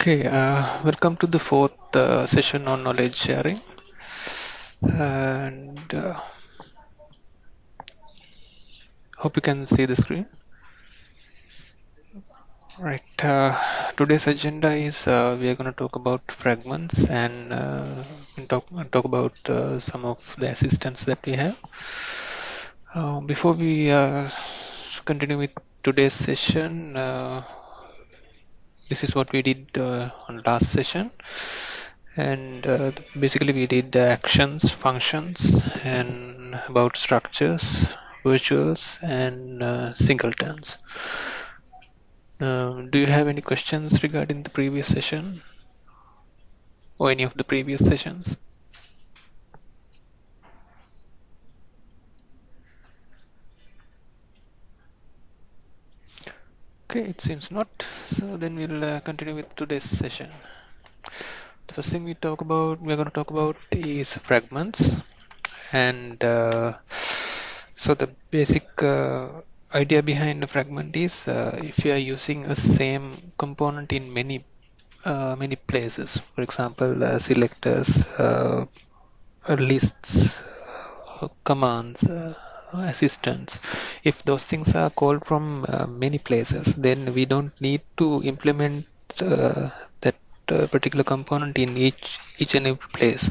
Okay, welcome to the fourth session on knowledge sharing. And hope you can see the screen. Right. Today's agenda is we are going to talk about fragments and talk about some of the assistants that we have. Before we continue with today's session, this is what we did on last session. And basically we did the actions, functions, and about structures, virtuals, and singletons. Do you have any questions regarding the previous session or any of the previous sessions? Okay, it seems not. So then we'll continue with today's session. The first thing we're going to talk about is fragments. And so the basic idea behind the fragment is if you are using a same component in many places, for example, selectors, lists, commands, assistants. If those things are called from many places, then we don't need to implement that particular component in each and every place.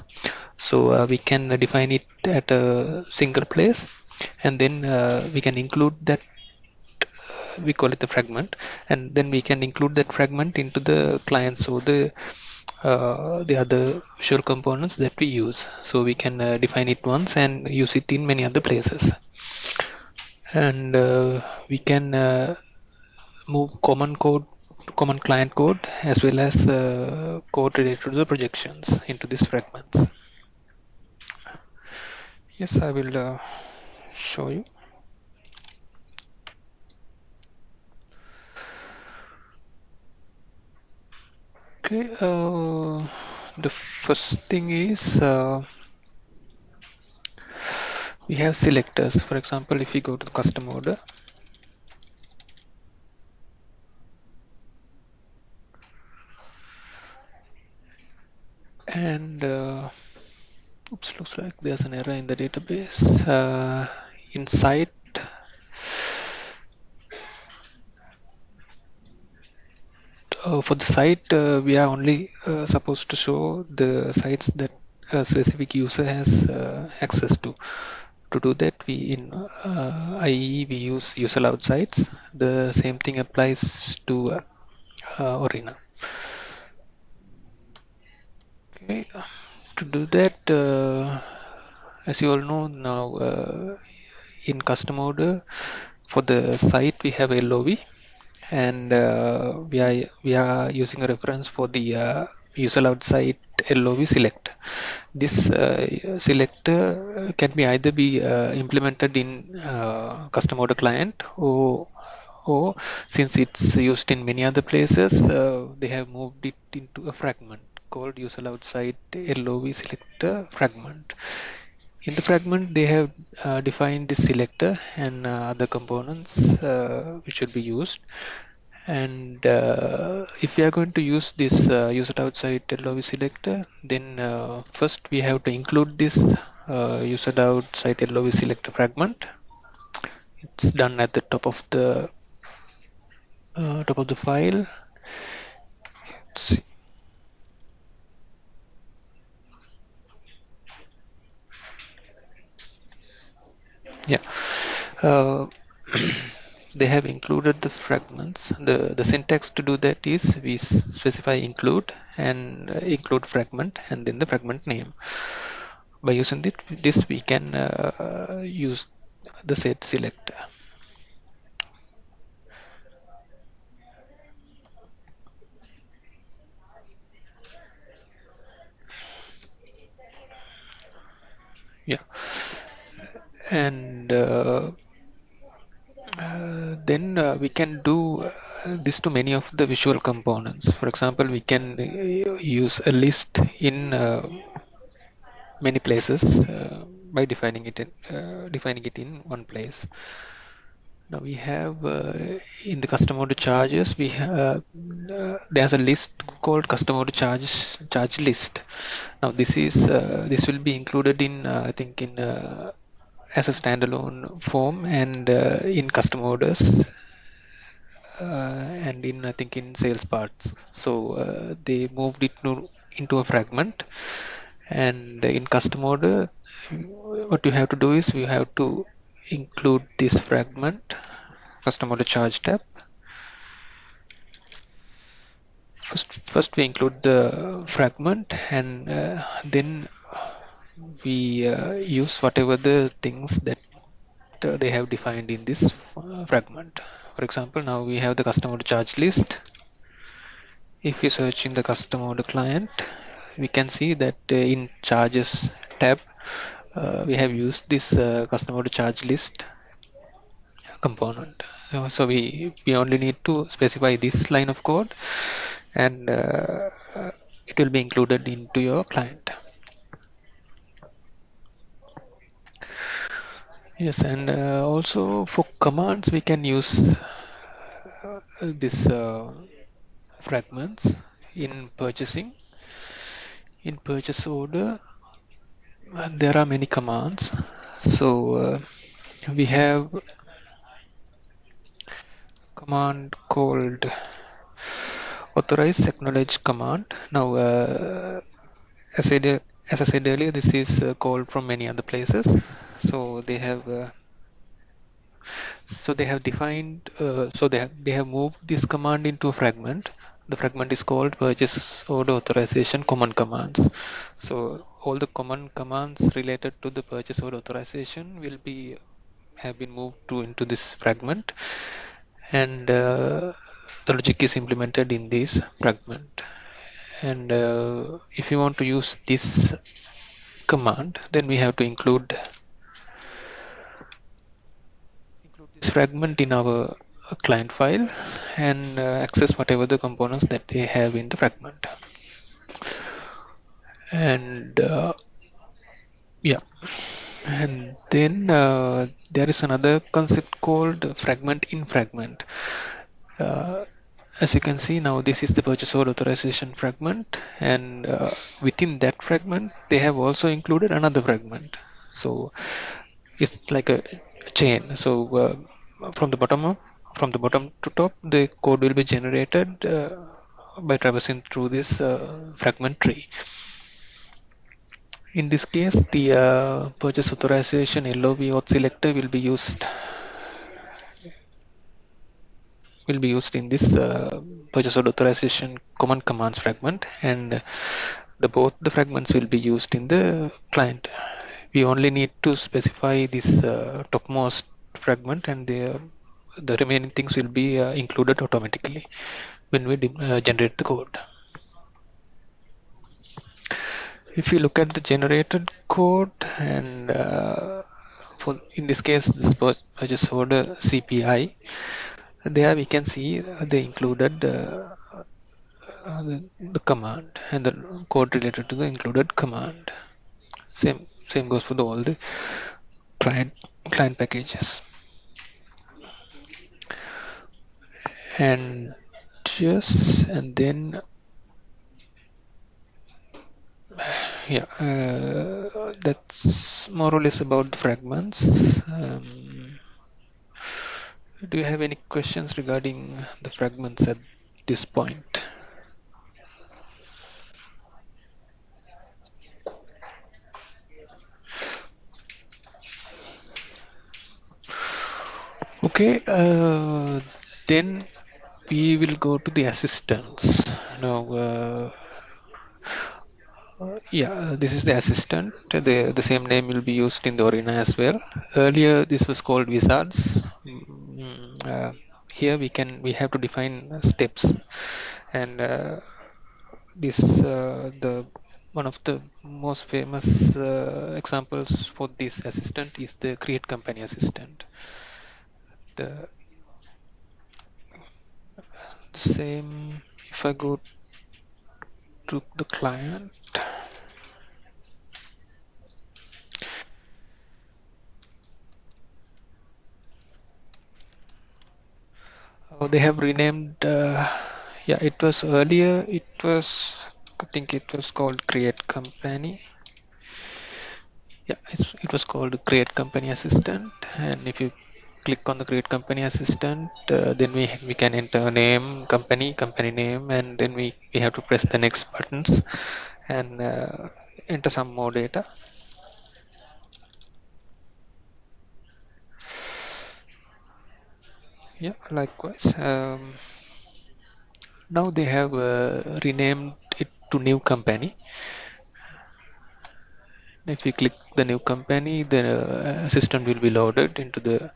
So we can define it at a single place, and then we can include that. We call it the fragment, and then we can include that fragment into the client. So the other visual components that we use. So we can define it once and use it in many other places. And we can move common client code as well as code related to the projections into these fragments. Yes, I will show you. Okay, the first thing is we have selectors. For example, if we go to the custom order, and oops, looks like there's an error in the database. Inside for the site, we are only supposed to show the sites that a specific user has access to. To do that, we in IE we use user allowed sites. The same thing applies to Aurena. Okay, to do that, as you all know now, in custom order for the site we have LOV, and we are using a reference for the user allowed site LOV select. This selector can be either be implemented in custom order client, or since it's used in many other places, they have moved it into a fragment called user allowed site LOV selector fragment. In the fragment, they have defined this selector and other components which should be used. And if we are going to use this user outside LOV selector, then first we have to include this user outside LOV selector fragment. It's done at the top of the file. Let's see. Yeah. Uh, they have included the fragments. The syntax to do that is we specify include and include fragment and then the fragment name. By using this we can use the set selector. Yeah, and then we can do this to many of the visual components. For example, we can use a list in many places by defining it in one place. Now we have in the customer order charges, we have there's a list called customer order charge list. Now this will be included in I think in as a standalone form and in custom orders and in I think in sales parts. So they moved it into a fragment, and in custom order, what you have to do is you have to include this fragment, custom order charge tab. First we include the fragment, and then we use whatever the things that they have defined in this fragment. For example, now we have the customer charge list. If we search in the customer client, we can see that in charges tab, we have used this customer charge list component. So we only need to specify this line of code, and it will be included into your client. Yes, and also for commands, we can use this fragments in purchasing. In purchase order, there are many commands. So we have command called authorize acknowledge command. Now, as I said earlier, this is called from many other places. So they have defined they have moved this command into a fragment. The fragment is called purchase order authorization common commands. So all the common commands related to the purchase order authorization will be have been moved to into this fragment, and the logic is implemented in this fragment. And if you want to use this command, then we have to include this fragment in our client file and access whatever the components that they have in the fragment. And yeah, and then there is another concept called fragment in fragment. Uh, as you can see now, this is the purchase order authorization fragment, and within that fragment, they have also included another fragment. So it's like a chain. So from the bottom to top, the code will be generated by traversing through this fragment tree. In this case, the purchase authorization LOB auth selector will be used in this purchase order authorization common commands fragment, and both the fragments will be used in the client. We only need to specify this topmost fragment, and the remaining things will be included automatically when we generate the code. If you look at the generated code, and for in this case this purchase order CPI, there we can see they included the command and the code related to the included command. Same goes for all the client packages. And and then yeah, that's more or less about the fragments. Do you have any questions regarding the fragments at this point? Okay, then we will go to the assistants. Now, yeah, this is the assistant. The same name will be used in the Aurena as well. Earlier, this was called wizards. Here we have to define steps, and this the one of the most famous examples for this assistant is the create company assistant. The same, if I go to the client, They have renamed. Yeah, it was earlier. It was, I think, it was called Create Company. Yeah, it was called Create Company Assistant. And if you click on the Create Company Assistant, then we can enter name, company name, and then we have to press the next buttons and enter some more data. Yeah, likewise. Now they have renamed it to new company. If we click the new company, the assistant will be loaded into the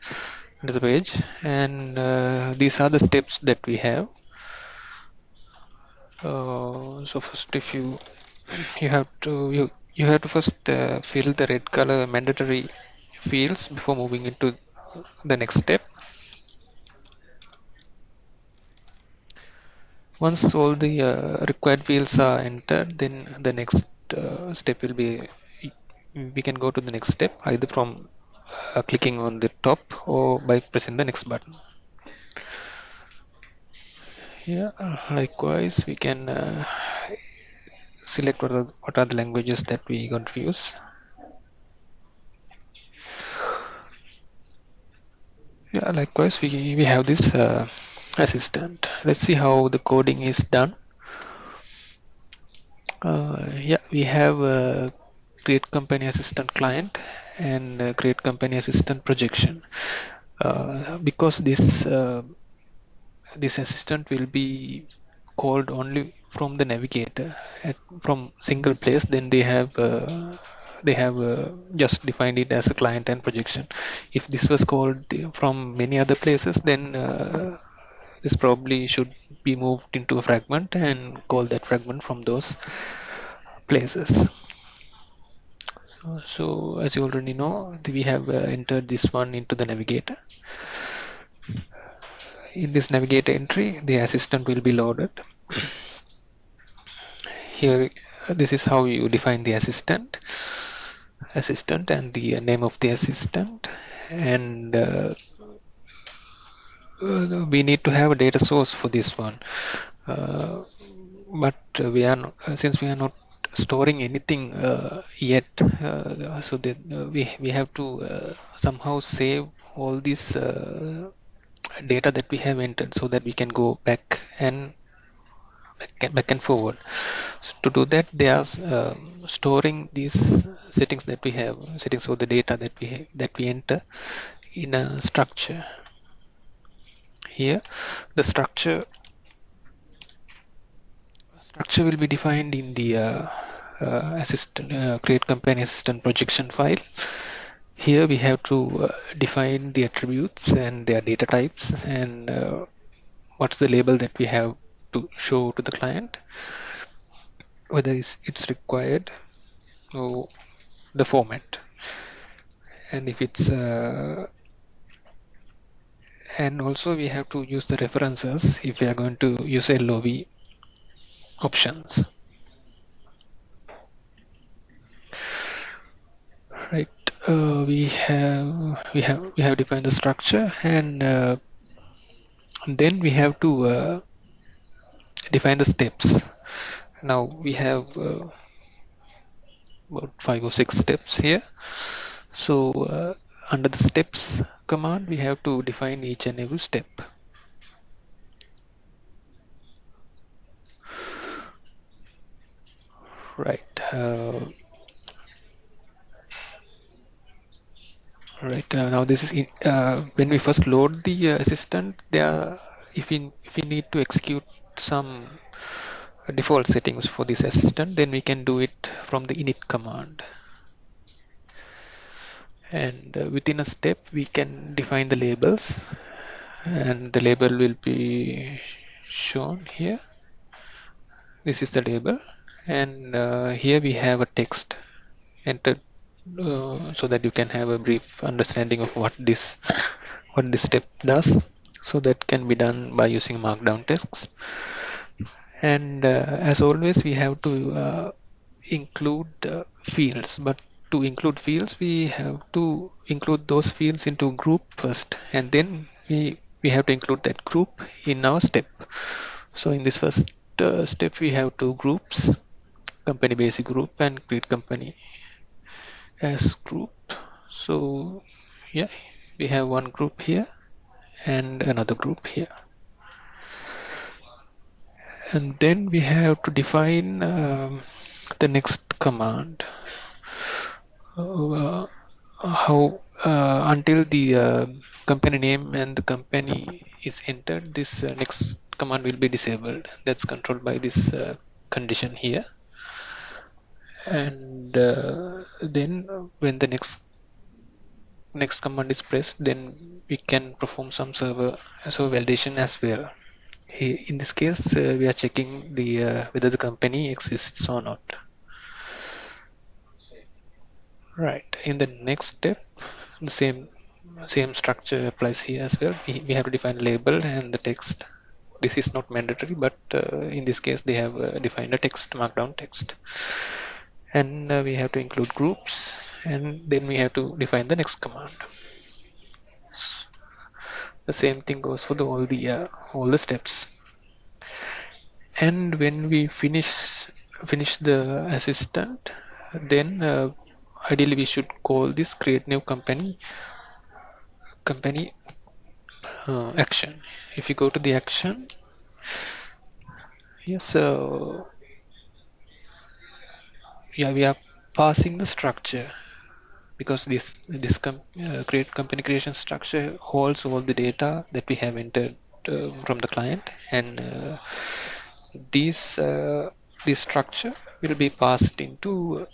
page, and these are the steps that we have. So first, if you have to you have to first fill the red color mandatory fields before moving into the next step. Once all the required fields are entered, then the next step will be we can go to the next step either from clicking on the top or by pressing the next button. Yeah, likewise, we can select what are the languages that we going to use. Yeah, likewise, we have this assistant. Let's see how the coding is done. Yeah, we have create company assistant client and create company assistant projection. Because this assistant will be called only from the navigator from single place, then they have just defined it as a client and projection. If this was called from many other places, then this probably should be moved into a fragment and call that fragment from those places. So as you already know, we have entered this one into the navigator. In this navigator entry, the assistant will be loaded. Here, this is how you define the assistant and the name of the assistant. And we need to have a data source for this one. But we are not, since we are not storing anything yet, so that we have to somehow save all this data that we have entered so that we can go back and forward. So to do that, they are storing these settings that we have, settings of the data that that we enter in a structure. Here, the structure will be defined in the assistant create company assistant projection file. Here we have to define the attributes and their data types and what's the label that we have to show to the client, whether it's required or the format, and if it's and also we have to use the references if we are going to use LOV options. Right. We have defined the structure, and then we have to define the steps. Now we have about 5 or 6 steps here. So under the steps command, we have to define each and every step. Right. Right. Now this is when we first load the assistant. There, if we need to execute some default settings for this assistant, then we can do it from the init command. And within a step, we can define the labels, and the label will be shown here. This is the label, and here we have a text entered so that you can have a brief understanding of what this step does. So that can be done by using markdown text. And as always, we have to include fields, but to include fields, we have to include those fields into group first, and then we have to include that group in our step. So in this first step, we have two groups, company basic group and create company as group. So yeah, we have one group here and another group here. And then we have to define the next command. Uh, how until the company name and the company is entered, this next command will be disabled. That's controlled by this condition here. And then when the next command is pressed, then we can perform some server validation as well. In this case, we are checking the whether the company exists or not. Right. In the next step, the same structure applies here as well. We have to define label and the text. This is not mandatory, but in this case, they have defined a text, markdown text. And we have to include groups, and then we have to define the next command. The same thing goes for all the steps. And when we finish the assistant, then ideally we should call this create new company action. If you go to the action, yes, so yeah, we are passing the structure because this create company creation structure holds all the data that we have entered from the client, and these this structure will be passed into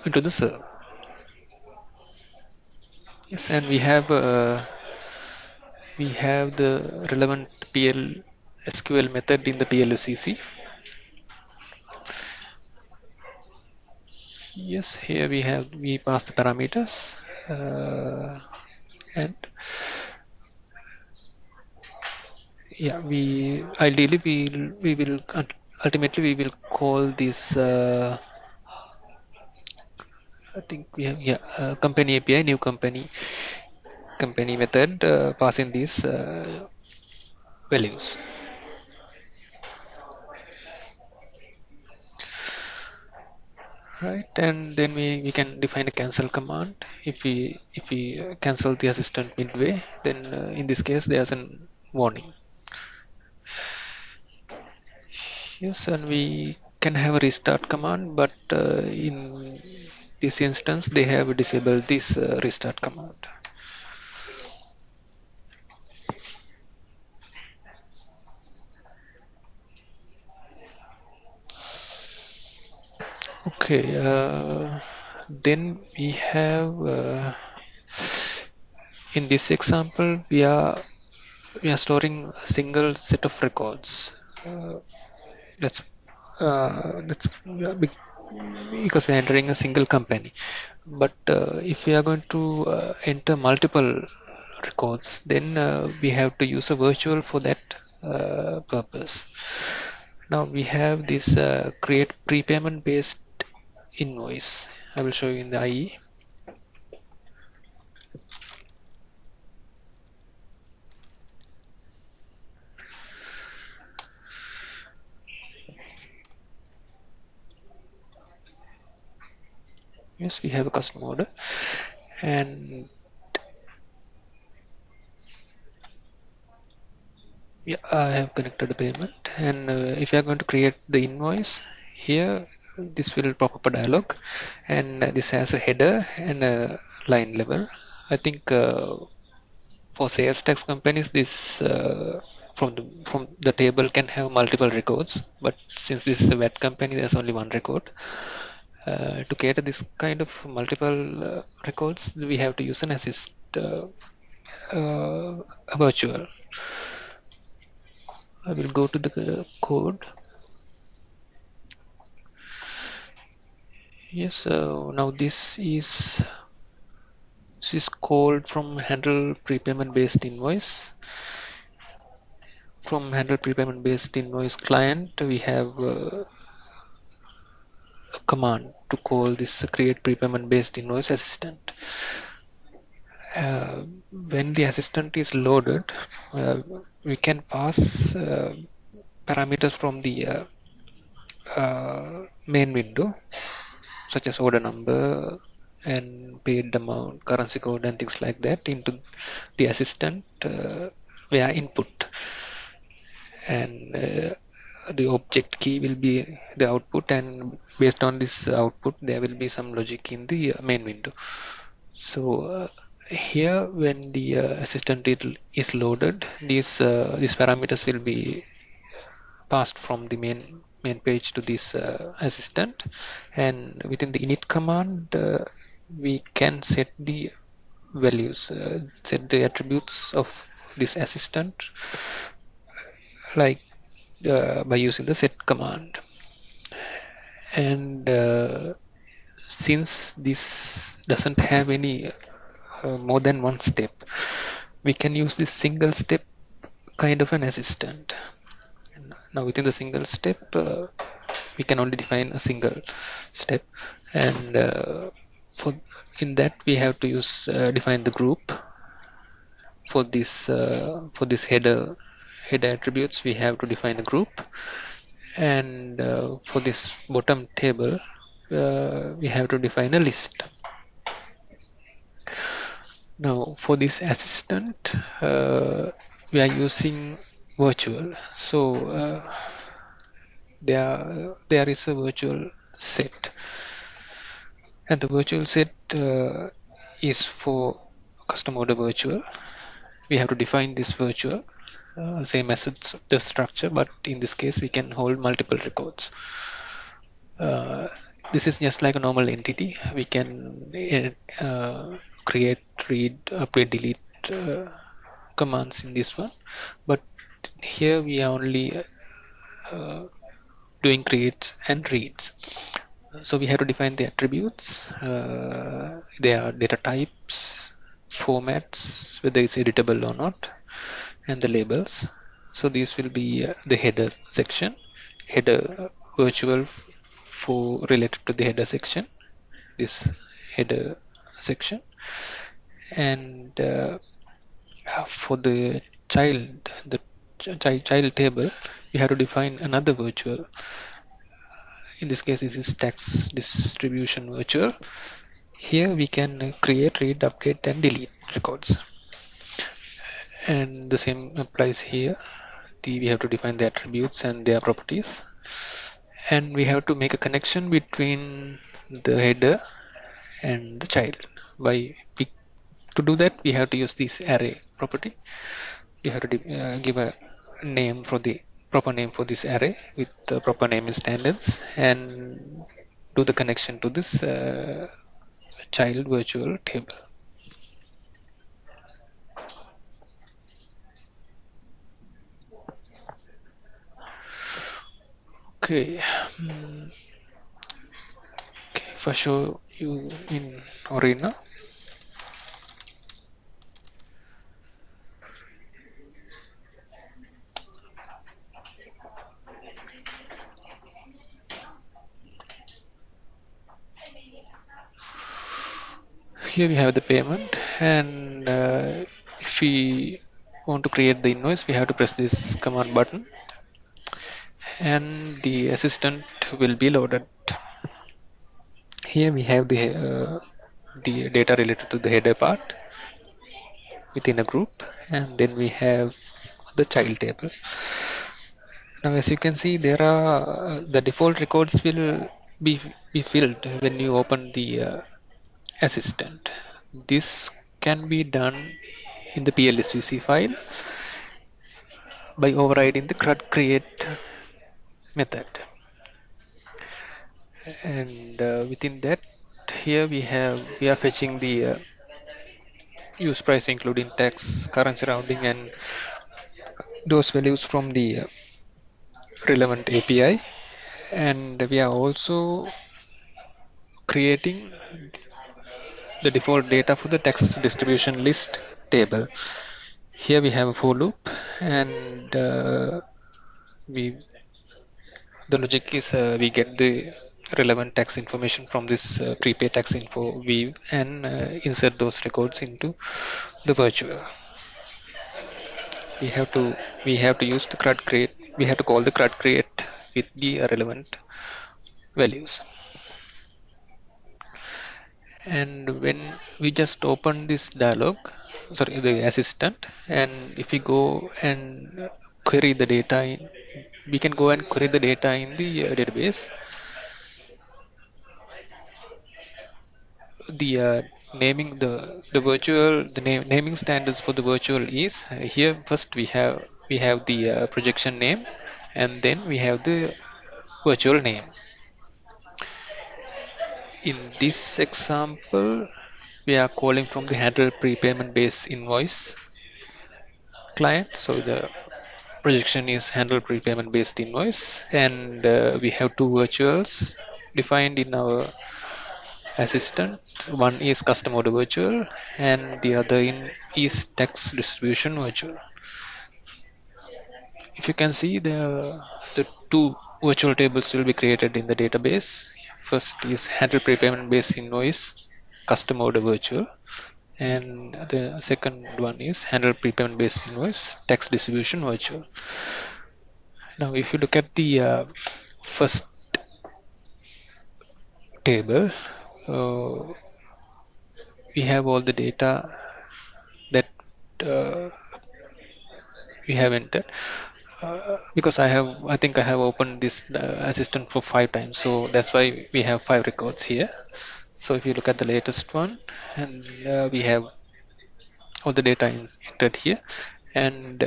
the server. Yes, and we have the relevant PL SQL method in the PLUCC. Yes, here we pass the parameters, and yeah, we ideally we will ultimately we will call this I think we have company API new company method passing these values. Right, and then we can define a cancel command. If we cancel the assistant midway, then in this case there's an warning. Yes, and we can have a restart command, but in this instance they have disabled this restart command. Okay, then we have in this example we are storing a single set of records. Uh, that's yeah, because we are entering a single company. But if we are going to enter multiple records, then we have to use a virtual for that purpose. Now we have this create prepayment based invoice. I will show you in the IE. Yes, we have a custom order, and yeah, I have connected the payment. And if you are going to create the invoice here, this will pop up a dialog, and this has a header and a line level. I think for sales tax companies, this from the table can have multiple records, but since this is a VAT company, there's only one record. To cater this kind of multiple records, we have to use an assist a virtual. I will go to the code. Yes, now this is called from handle prepayment based invoice. From handle prepayment based invoice client, we have a command to call this create prepayment based invoice assistant. Uh, when the assistant is loaded, we can pass parameters from the main window, such as order number and paid amount, currency code, and things like that into the assistant via input. And the object key will be the output, and based on this output, there will be some logic in the main window. So here, when the assistant is loaded, these parameters will be passed from the main page to this assistant, and within the init command, we can set the values, set the attributes of this assistant, like by using the set command. And since this doesn't have any more than one step, we can use this single step kind of an assistant. Now within the single step, we can only define a single step, and for in that we have to use define the group for this header attributes. We have to define a group, and for this bottom table, we have to define a list. Now for this assistant, we are using virtual. So there is a virtual set, and the virtual set is for custom order virtual. We have to define this virtual, same as the structure, but in this case we can hold multiple records. This is just like a normal entity. We can create, read, update, delete commands in this one, but here we are only doing creates and reads. So we have to define the attributes. There are data types, formats, whether it's editable or not, and the labels. So these will be the header section, header virtual for related to the header section, this header section, and for the child, the child table, we have to define another virtual. In this case, this is tax distribution virtual. Here we can create, read, update, and delete records. And the same applies here. We have to define the attributes and their properties. And we have to make a connection between the header and the child. To do that, we have to use this array property. We have to give a name for the proper name for this array with the proper name standards, and do the connection to this child virtual table. Okay. Okay, if I show you in Aurena, here we have the payment, and if we want to create the invoice, we have to press this command button, and the assistant will be loaded. Here we have the data related to the header part within a group, and then we have the child table. Now as you can see, there are the default records will be filled when you open the assistant. This can be done in the PLSVC file by overriding the CRUD create method, and within that, here we are fetching the use price including tax, currency rounding, and those values from the relevant API, and we are also creating the default data for the tax distribution list table. Here we have a for loop, and we the logic is we get the relevant tax information from this prepay tax info weave, and insert those records into the virtual. We have to use the CRUD create. We have to call the CRUD create with the relevant values. And when we just open this dialog, sorry, the assistant, and if we go and query the data in, we can go and query the data in the database. The the virtual naming standards for the virtual is here. First we have the projection name, and then we have the virtual name. In this example, we are calling from the handle prepayment base invoice client. So the projection is handle prepayment based invoice, and we have two virtuals defined in our assistant. One is custom order virtual, and the other is tax distribution virtual. If you can see, the two virtual tables will be created in the database. First is handle prepayment based invoice custom order virtual, and the second one is handle prepayment based invoice tax distribution virtual. Now if you look at the first table, uh, we have all the data that uh, we have entered. Because I think I have opened this assistant for 5 times, so that's why we have 5 records here. So if you look at the latest one, and we have all the data entered here, and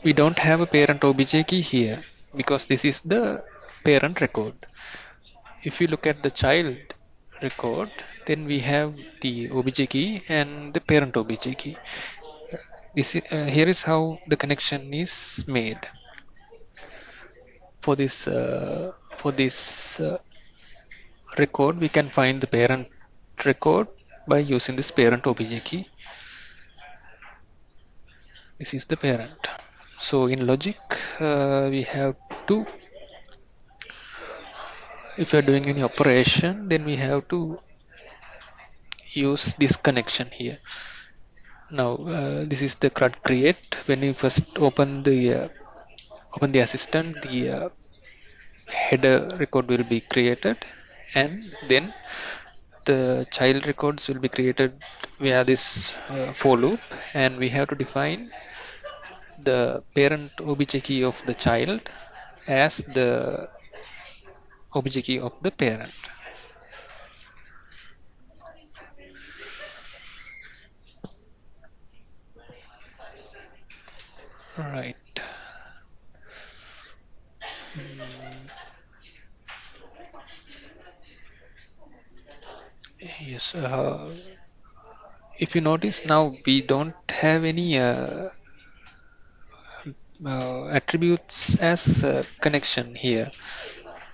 we don't have a parent obj key here because this is the parent record. If you look at the child record, then we have the obj key and the parent obj key. Here is how the connection is made for this record. We can find the parent record by using this parent obj key. This is the parent. So in logic, we have to, if we are doing any operation, then we have to use this connection here. Now this is the CRUD create. When you first open the assistant, the header record will be created, and then the child records will be created via this for loop, and we have to define the parent obj key of the child as the obj key of the parent. Right. Yes. If you notice, now we don't have any attributes as connection here.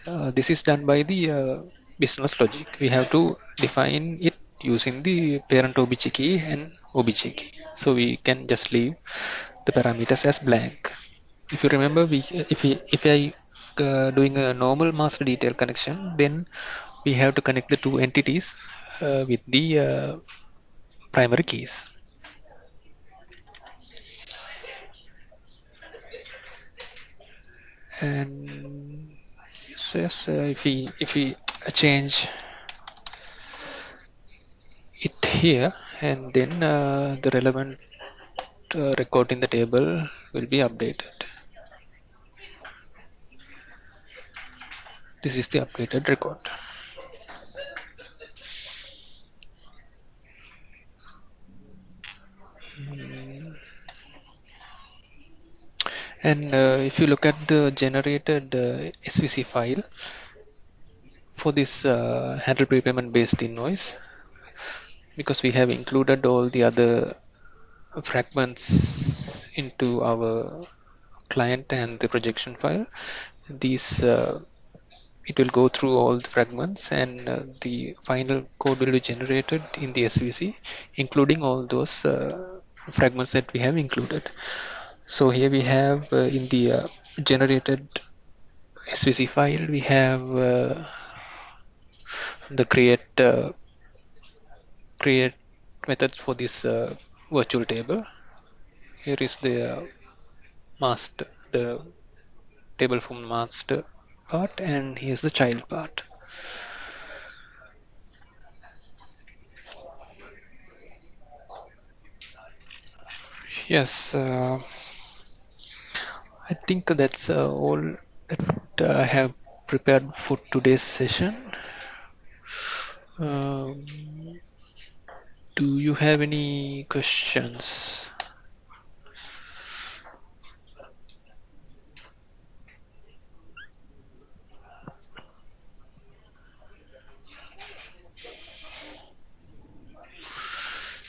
This is done by the business logic. We have to define it using the parent obj key and obj key. So we can just leave the parameters as blank. If you remember, if I doing a normal master detail connection, then we have to connect the two entities with the primary keys. And yes, if we change it here, and then the relevant record in the table will be updated. This is the updated record. And if you look at the generated SVC file for this handle prepayment based invoice, because we have included all the other fragments into our client and the projection file, these it will go through all the fragments, and the final code will be generated in the SVC, including all those fragments that we have included. So here we have in the generated SVC file, we have the create method for this virtual table. Here is the master, the table from master part, and here's the child part. Yes, I think that's all that I have prepared for today's session. Um, do you have any questions?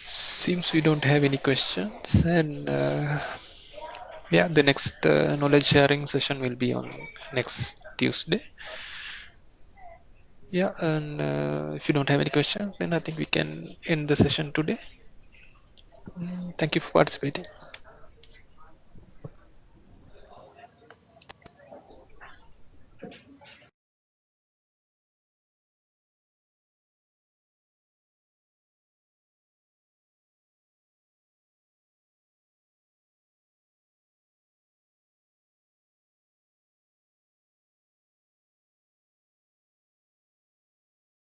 Seems we don't have any questions, and yeah, the next knowledge sharing session will be on next Tuesday. Yeah, and if you don't have any questions, then I think we can end the session today. Thank you for participating.